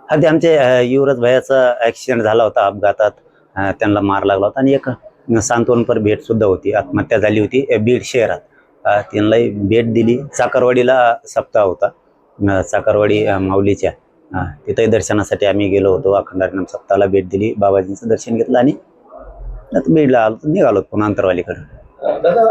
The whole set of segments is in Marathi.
हा ते आमचे युवराज भैयाचा ऍक्सिडेंट झाला होता अपघातात. त्यांना मार लागला होता आणि एक सांत्वनपर भेट सुद्धा होती. आत्महत्या झाली होती बीड शहरात. त्यांना भेट दिली. चाकरवाडीला सप्ताह होता. चाकरवाडी माऊलीच्या तिथेही दर्शनासाठी आम्ही गेलो होतो. अखंड हरिनाम सप्ताहाला भेट दिली. बाबाजींचं दर्शन घेतलं आणि बीडला आलो, निघालो पुन्हा अंतरवालीकडे. दादा,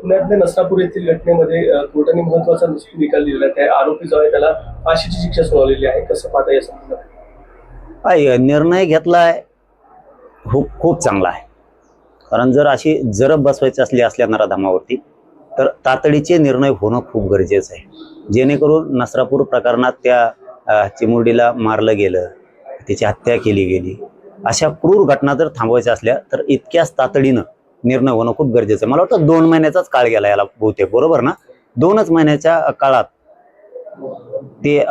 पुण्यातल्या नसरापूर येथील घटनेमध्ये कोर्टाने महत्वाचा निकाल दिलेला आहे. त्या आरोपी जो आहे त्याला फाशीची शिक्षा सुनावलेली आहे. कसं पाहता या संदर्भात? निर्णय घेतलाय खूप चांगला आहे. कारण जर अशी जरब बसवायची असल्या नराधामावरती तर तातडीचे निर्णय होणं खूप गरजेचं आहे. जेणेकरून नसरापूर प्रकरणात त्या चिमुरडीला मारलं गेलं, तिची हत्या केली गेली, अशा क्रूर घटना जर थांबवायच्या असल्या तर इतक्याच तातडीनं निर्णय होणं खूप गरजेचं आहे. मला वाटतं 2 महिन्याचाच काळ गेला याला बहुतेक, बरोबर ना? 2च महिन्याच्या काळात ते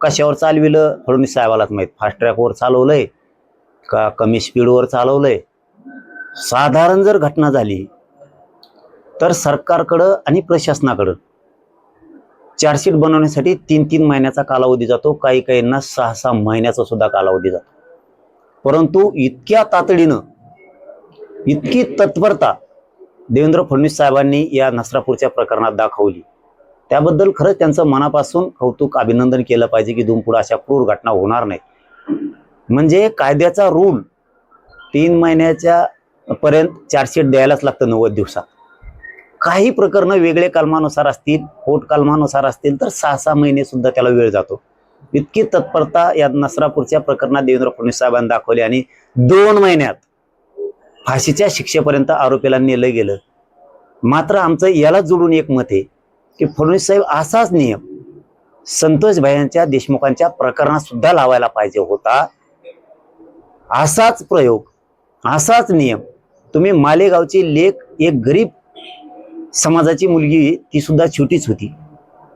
कशावर चालविलं फडणवीस साहेबालाच माहीत. फास्ट ट्रॅकवर चालवलंय का कमी स्पीडवर चालवलंय? साधारण जर घटना झाली तर सरकारकडं आणि प्रशासनाकडं चार्जशीट बनवण्यासाठी 3-3 महिन्याचा कालावधी जातो. काही काहींना 6-6 महिन्याचा सुद्धा कालावधी जातो. परंतु इतक्या तातडीनं, इतकी तत्परता देवेंद्र फडणवीस साहेबांनी या नसरापूरच्या प्रकरणात दाखवली, त्याबद्दल खरंच त्यांचं मनापासून कौतुक, अभिनंदन केलं पाहिजे की इथून पुढे अशा क्रूर घटना होणार नाहीत. म्हणजे कायद्याचा रूल 3 महिन्याच्या पर्यंत चार्जशीट द्यायलाच लागतं 90 दिवसात. काही प्रकरणं वेगळे कलमानुसार असतील, पोट कलमानुसार असतील तर 6-6 महिने सुद्धा त्याला वेळ जातो. इतकी तत्परता या नसरापूरच्या प्रकरणात देवेंद्र फडणवीस साहेबांनी दाखवली आणि 2 महिन्यात फाशीच्या शिक्षेपर्यंत आरोपीला नेलं गेलं. मात्र आमचं याला जोडून एक मत आहे की फडणवीस साहेब असाच नियम संतोष भाईंच्या देशमुखांच्या प्रकरणात सुद्धा लावायला पाहिजे होता. असाच प्रयोग, असाच नियम तुम्ही मालेगावची लेक, एक गरीब समाजाची मुलगी, ती सुद्धा छोटीच होती,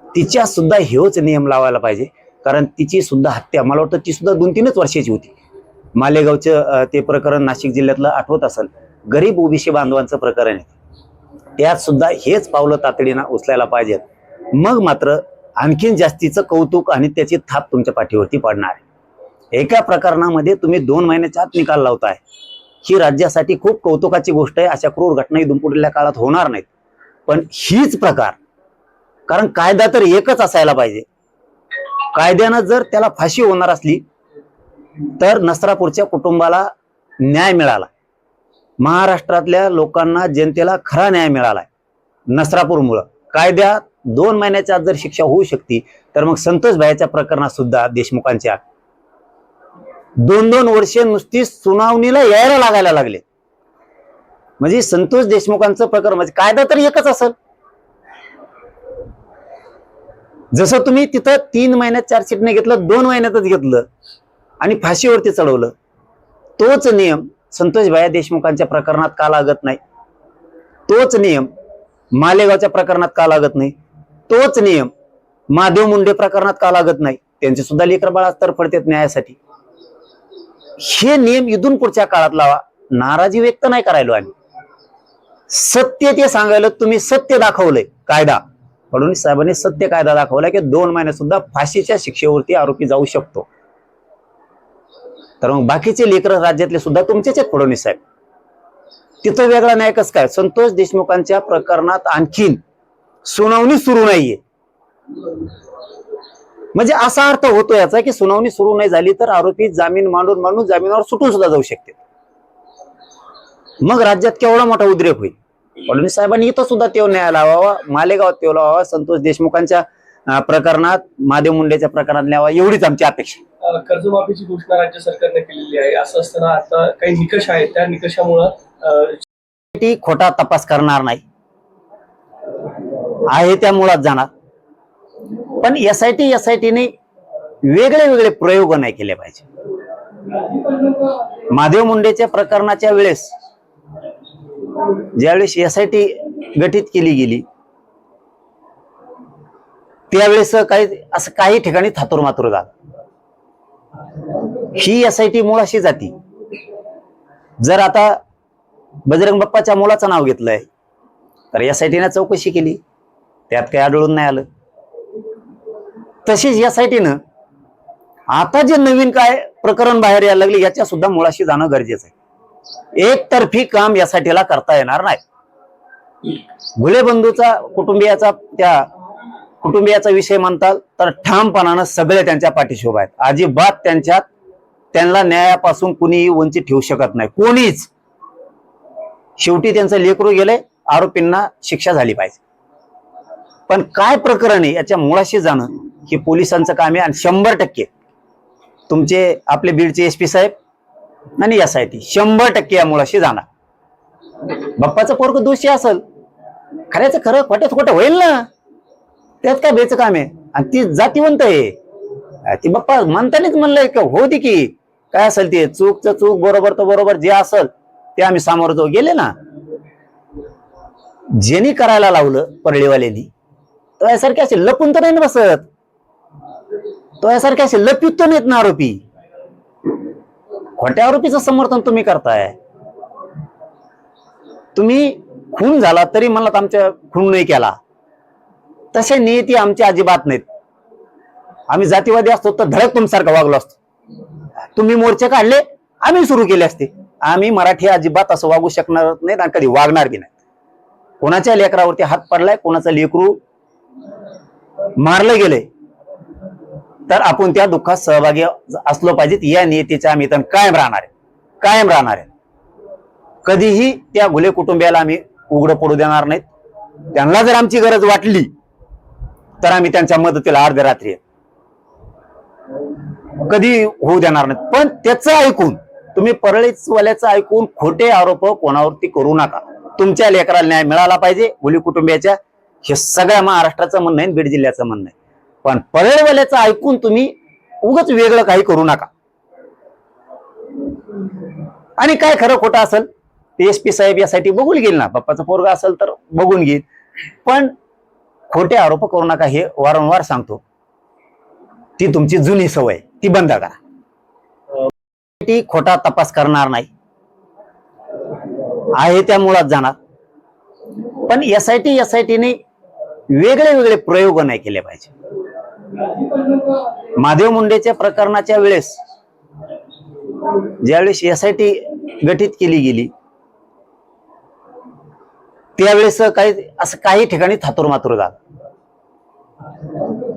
तिच्या सुद्धा हेच नियम लावायला पाहिजे. कारण तिची सुद्धा हत्या, मला वाटतं ती सुद्धा 2-3च वर्षाची होती. मालेगावचं ते प्रकरण नाशिक जिल्ह्यातलं आठवत असेल, गरीब ओबीसी बांधवांचं प्रकरण आहे. त्यात सुद्धा हेच पावलं तातडीनं उचलायला पाहिजेत. मग मात्र आणखीन जास्तीचं कौतुक आणि त्याची थाप तुमच्या पाठीवरती पडणार आहे. एका प्रकरणामध्ये तुम्ही 2 महिन्याच्या आत निकाल लावताय, ही राज्यासाठी खूप कौतुकाची गोष्ट आहे. अशा क्रूर घटना इथून पुढल्या काळात होणार नाहीत. पण हीच प्रकार, कारण कायदा तर एकच असायला पाहिजे. कायद्यानं जर त्याला फाशी होणार असली तर नसरापूरच्या कुटुंबाला न्याय मिळाला, महाराष्ट्रातल्या लोकांना, जनतेला खरा न्याय मिळालाय नसरापूरमुळं. कायद्यात 2 महिन्याच्या आत जर शिक्षा होऊ शकते तर मग संतोष भाईच्या प्रकरणात सुद्धा देशमुखांच्या 2-2 वर्षे नुसती सुनावणीला यायला लागायला लागले. म्हणजे संतोष देशमुखांचं प्रकरण, म्हणजे कायदा तरी एकच असेल. जसं तुम्ही तिथं 3 महिन्यात चार्जशीटने घेतलं, 2 महिन्यातच घेतलं आणि फाशीवरती चढवलं, तोच नियम संतोष भाई देशमुखांच्या प्रकरणात का लागत नाही? तोच नियम मालेगावच्या प्रकरणात का लागत नाही? तोच नियम महादेव मुंडे प्रकरणात का लागत नाही? त्यांचे सुद्धा लेकर बाळा तडफडतात न्यायासाठी. हे नियम इथून पुढच्या काळात लावा. नाराजी व्यक्त नाही करायलो आम्ही, सत्य ते सांगायला. तुम्ही सत्य दाखवलंय, कायदा, फडणवीस साहेबांनी सत्य कायदा दाखवलाय की 2 महिन्यात सुद्धा फाशीच्या शिक्षेवरती आरोपी जाऊ शकतो. तर मग बाकीचे लेकर राज्यातले सुद्धा तुमचेच आहेत फडणवीस साहेब. तिथं वेगळा न्याय कसं काय? संतोष देशमुखांच्या प्रकरणात आणखीन सुनावणी सुरू नाहीये, म्हणजे असा अर्थ होतो याचा की सुनावणी सुरू नाही झाली तर आरोपी जामीन मांडून जामिनावर सुटून सुद्धा जाऊ शकते. मग राज्यात केवढा मोठा उद्रेक होईल. फडणवीस साहेबांनी इथं सुद्धा तेव न्याय लावावा, मालेगावात तेव लावावा, संतोष देशमुखांच्या प्रकरणात, महादेव मुंडेच्या प्रकरणात न्यावा, एवढीच आमची अपेक्षा. कर्जमाफीची घोषणा राज्य सरकारने केलेली आहे. असं असताना आता काही निकष आहेत, त्या निकषामुळे खोटा तपास करणार नाही आहे, त्या मुळात जाणार. पण एसआयटीने वेगळे वेगळे प्रयोग नाही केले पाहिजे. महादेव मुंडेच्या प्रकरणाच्या वेळेस ज्यावेळेस एसआयटी गठीत केली गेली त्यावेळेस काही ठिकाणी थातुरमातुर झालं. ही एसआयटी मुळाशी जाती. जर आता बजरंग बाप्पाच्या मुलाचं नाव घेतलंय तर एसआयटीने चौकशी केली, त्यात काही आढळून नाही आलं. तशीच एसआयटीनं आता जे नवीन काय प्रकरण बाहेर यायला लागले याच्या सुद्धा मुळाशी जाणं गरजेचं आहे. एकतर्फी काम यासाठीला करता येणार नाही. घुले बंधूचा कुटुंबियाचा विषय म्हणताल तर ठामपणानं सगळे त्यांच्या पाठीशी उभे आहेत. अजिबात त्यांना न्यायापासून कुणीही वंचित ठेवू शकत नाही, कोणीच. शेवटी त्यांचं लेकरू गेले, आरोपींना शिक्षा झाली पाहिजे. पण काय प्रकरण आहे याच्या मुळाशी जाणं हे पोलिसांचं काम आहे. आणि 100% तुमचे आपले बीडचे SP साहेब आणि SIT 100% या मुळाशी जाणार. बाप्पाचं पोरग दोषी असेल, खऱ्याचं खरं खोट्याचं खोटं होईल ना, त्यात काय बेचं काम आहे. आणि ती जातीवंत आहे, ती बाप्पा म्हणतानीच म्हणलंय की हो दे की काय असेल ते चूकचं चूक, बरोबर तर बरोबर, जे असेल ते आम्ही सामोरं जाऊ. गेले ना, ज्यांनी करायला लावलं परळीवाल्यांनी, तो यासारखे असे लपून तर नाही ना बसत, तो यासारखे असे लपित तर नाहीत ना आरोपी. खोट्या आरोपीचं समर्थन तुम्ही करताय. तुम्ही खून झाला तरी म्हणलात आमच्या खून नाही केला, तसे नियती आमची अजिबात नाहीत. आम्ही जातीवादी असतो तर धडक तुमच्यासारखा वागलो असतो. तुम्ही मोर्चे काढले, आम्ही सुरू केले असते. आम्ही मराठी अजिबात असं वागू शकणार नाहीत आणि कधी वागणार बी नाही. कोणाच्या लेकरावरती हात पडलाय, कोणाचं लेकरू मारलं गेले तर आपण त्या दुःखात सहभागी असलो पाहिजेत. या नियतीच्या आम्ही तर कायम राहणार आहे. कधीही त्या घुले कुटुंबियाला आम्ही उघडं पडू देणार नाहीत. त्यांना जर आमची गरज वाटली तर आम्ही त्यांच्या मदतीला अर्ध्या रात्री कधी होऊ देणार नाहीत. पण त्याचं ऐकून, तुम्ही परळीवाल्याचं ऐकून खोटे आरोप कोणावरती करू नका. तुमच्या लेकराला न्याय मिळाला पाहिजे, घुले कुटुंबियाच्या, हे सगळ्या महाराष्ट्राचं म्हणणं आहे, बीड जिल्ह्याचं म्हणणं आहे. पण परळीवाल्याचं ऐकून तुम्ही उगाच वेगळं काही करू नका. आणि काय खरं खोटं असेल ते SP साहेब यासाठी बघून घेईल ना. बाप्पाचं पोरग असेल तर बघून घेईल. पण खोटे आरोप करू नका, हे वारंवार सांगतो. ती तुमची जुनी सवय, ती बंद करा. ती खोटा तपास करणार नाही, आहे त्या मुळात जाणार. पण SITने वेगळे प्रयोग नाही केले पाहिजे. महादेव मुंडेच्या प्रकरणाच्या वेळेस ज्यावेळेस SIT गठीत केली गेली त्यावेळेस काही ठिकाणी थातुरमातुर झालं.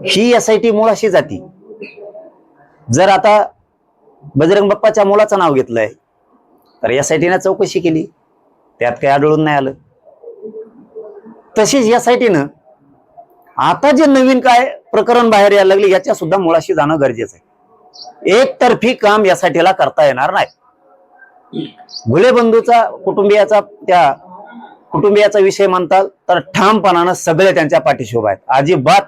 ही SIT मुळाशी जाती. जर आता बजरंग बाप्पाच्या मुलाचं नाव घेतलंय तर SITने चौकशी केली, त्यात काही आढळून नाही आलं. तशीच SITनं आता जे नवीन काय प्रकरण बाहेर यायला लागले याच्या सुद्धा मुळाशी जाणं गरजेचं आहे. एकतर्फी काम यासाठीला करता येणार नाही. घुले बंधूचा कुटुंबियाचा विषय म्हणताल तर ठामपणानं सगळे त्यांच्या पाठीशी उभे आहेत. अजिबात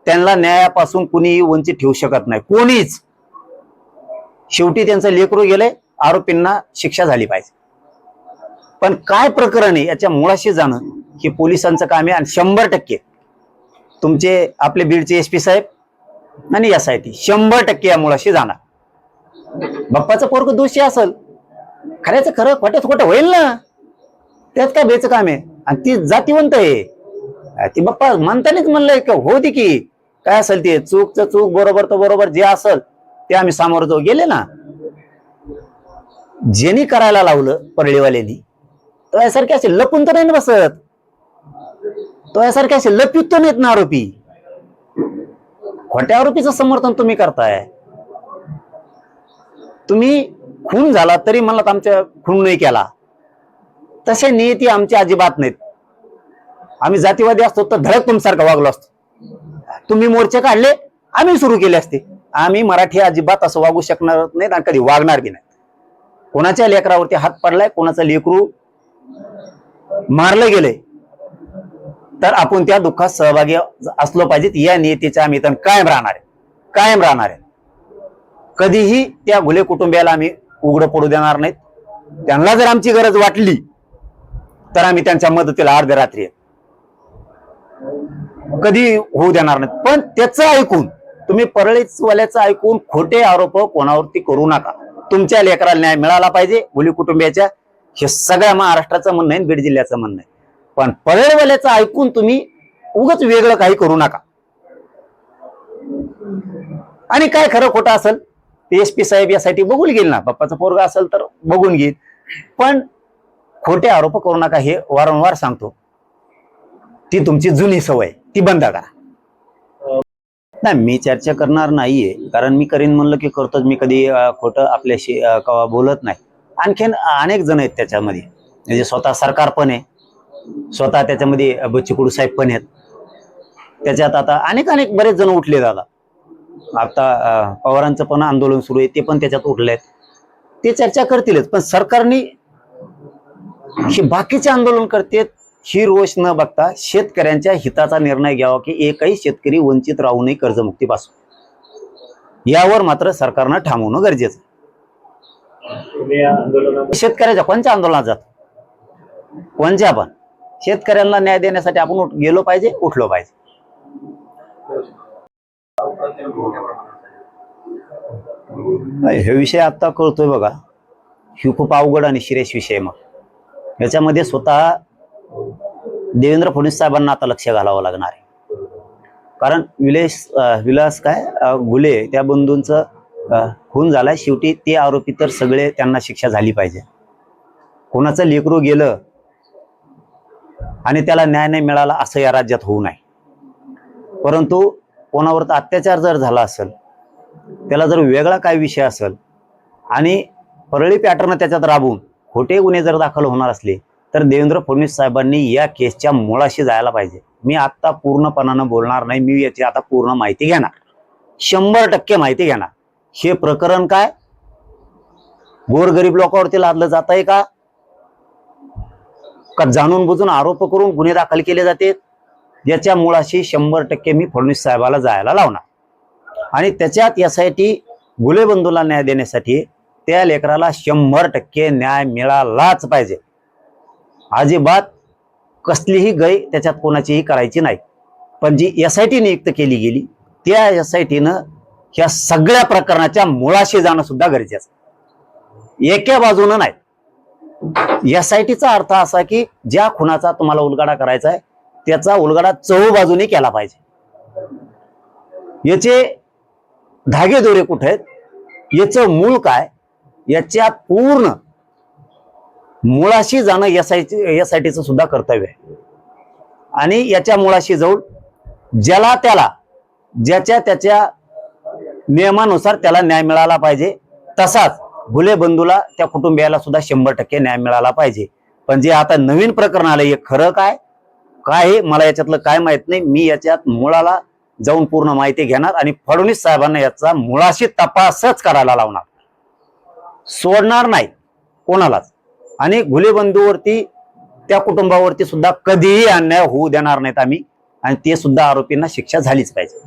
त्यांना न्यायापासून कुणीही वंचित ठेवू शकत नाही, कोणीच. शेवटी त्यांचं लेकरू गेले, आरोपींना शिक्षा झाली पाहिजे. पण काय प्रकरण आहे याच्या मुळाशी जाणं हे पोलिसांचं काम आहे. आणि 100% तुमचे आपले बीडचे SP साहेब आणि SIT 100% या मुळाशी जाणार. बाप्पाचं पोरग दोषी असेल, खऱ्याचं खरं खोट्याचं खोटं होईल ना, त्यात काय बेचं काम आहे. आणि ती जातीवंत आहे, ती बाप्पा म्हणतानीच म्हणलंय की हो दे की काय असेल ते चूकचं चूक, बरोबर तर बरोबर, जे असेल ते आम्ही सामोरं जाऊ. गेले ना, ज्यांनी करायला लावलं परळीवाल्यांनी, तो यासारखे असे लपून तर नाही ना बसत, तो यासारखे असे लपित तर नाहीत ना आरोपी. खोट्या आरोपीचं समर्थन तुम्ही करताय. तुम्ही खून झाला तरी म्हणलात आमच्या खून नाही केला, तसे नियती आमची अजिबात नाहीत. आम्ही जातीवादी असतो तर धडक तुमच्यासारखा वागलो असतो. तुम्ही मोर्चे काढले, आम्ही सुरू केले असते. आम्ही मराठी अजिबात असं वागू शकणार नाहीत आणि कधी वागणार बी नाही. कोणाच्या लेकरावरती हात पडलाय, कोणाचं लेकरू मारलं गेले तर आपण त्या दुःखात सहभागी असलो पाहिजेत. या नियतीच्या आम्ही तर कायम राहणार आहे. कधीही त्या घुले कुटुंबियाला आम्ही उघडं पडू देणार नाहीत. त्यांना जर आमची गरज वाटली तर आम्ही त्यांच्या मदतीला अर्ध्या रात्री कधी होऊ देणार नाहीत. पण त्याचं ऐकून, तुम्ही परळीवाल्याचं ऐकून खोटे आरोप कोणावरती करू नका. तुमच्या लेकराला न्याय मिळाला पाहिजे, घुले कुटुंबियाच्या, हे सगळ्या महाराष्ट्राचं म्हणणं आहे, बीड जिल्ह्याचं म्हणणं आहे. पण परळीवाल्याचं ऐकून तुम्ही उगाच वेगळं काही करू नका. आणि काय खरं खोटं असेल ते SP साहेब यासाठी बघून घेईल ना, बाप्पाचा पोरगा असेल तर बघून घेईल. पण खोटे आरोप करू नका, हे वारंवार सांगतो. ती तुमची जुनी सवय, ती बंद करा. नाही, मी चर्चा करणार नाहीये, कारण मी करीन म्हणलं की करतोच. मी कधी खोटं आपल्याशी कवा बोलत नाही. आणखीन अनेक जण आहेत त्याच्यामध्ये, म्हणजे स्वतः सरकार पण आहे, स्वतः त्याच्यामध्ये बच्चू कडू साहेब पण आहेत त्याच्यात. आता अनेक बरेच जण उठले दादा. आता पवारांचं पण आंदोलन सुरू आहे, ते पण त्याच्यात उठलेत. ते चर्चा करतीलच, पण सरकारने हे बाकीचे आंदोलन करतेत ही रोष न बघता शेतकऱ्यांच्या हिताचा निर्णय घ्यावा की एकही शेतकरी वंचित राहू नये कर्जमुक्तीपासून. यावर मात्र सरकारनं ठामवणं गरजेचं. शेतकऱ्याच्या कोणत्या आंदोलनात जातो, कोणत्या पण शेतकऱ्यांना न्याय देण्यासाठी आपण गेलो पाहिजे, उठलो पाहिजे. हे विषय आता कळतोय बघा, ही खूप अवघड आणि सिरियस विषय. मग याच्यामध्ये स्वतः देवेंद्र फडणवीस साहेबांना आता लक्ष घालावं लागणार आहे. कारण विलास घुले त्या बंधूंचं खून झालाय. शेवटी ते आरोपी तर सगळे, त्यांना शिक्षा झाली पाहिजे. कोणाचं लेकरू गेलं आणि त्याला न्याय नाही मिळाला असं या राज्यात होऊ नये. परंतु कोणावर तर अत्याचार जर झाला असेल, त्याला जर वेगळा काय विषय असेल आणि परळी पॅटर्न त्याच्यात राबवून खोटे गुन्हे जर दाखल होणार असले, तर देवेंद्र फडणवीस साहेबांनी या केसच्या मुळाशी जायला पाहिजे. मी आता पूर्णपणानं बोलणार नाही, मी याची आता पूर्ण माहिती घेणार, 100% माहिती घेणार. हे प्रकरण काय गोरगरीब लोकांवरती लादलं जात आहे का जाणून बुजून आरोप करून गुन्हे दाखल केले जाते, याच्या मुळाशी 100% मी फडणवीस साहेबाला जायला लावणार. आणि त्याच्यात यासाठी घुले बंधूला न्याय देण्यासाठी त्या लेकराला 100% न्याय मिळालाच पाहिजे. अजिबात कसलीही गय त्याच्यात कोणाचीही करायची नाही. पण जी SIT नियुक्त केली गेली, त्या SITनं ह्या सगळ्या प्रकरणाच्या मुळाशी जाणं सुद्धा गरजेचं, एका बाजूनं नाही. SITचा अर्थ असा की ज्या खुनाचा तुम्हाला उलगडा करायचा आहे त्याचा उलगडा चहूबाजूने केला पाहिजे. याचे धागेदोरे कुठे आहेत, याचं मूळ काय, याच्या पूर्ण मुळाशी जाणं SITचं सुद्धा कर्तव्य आहे. आणि याच्या मुळाशी जाऊन ज्याला त्याला ज्याच्या त्याच्या नियमानुसार त्याला न्याय मिळाला पाहिजे. तसाच घुले बंधूला त्या कुटुंबियाला सुद्धा 100% न्याय मिळाला पाहिजे. पण जे आता नवीन प्रकरण आलं, हे खरं काय काय मला याच्यातलं काय माहित नाही. मी याच्यात मुळाला जाऊन पूर्ण माहिती घेणार आणि फडणवीस साहेबांना याचा मुळाशी तपासच करायला लावणार, सोडणार नाही कोणालाच. आणि घुले बंधूवरती त्या कुटुंबावरती सुद्धा कधीही अन्याय होऊ देणार नाहीत आम्ही, आणि ते सुद्धा आरोपींना शिक्षा झालीच पाहिजे.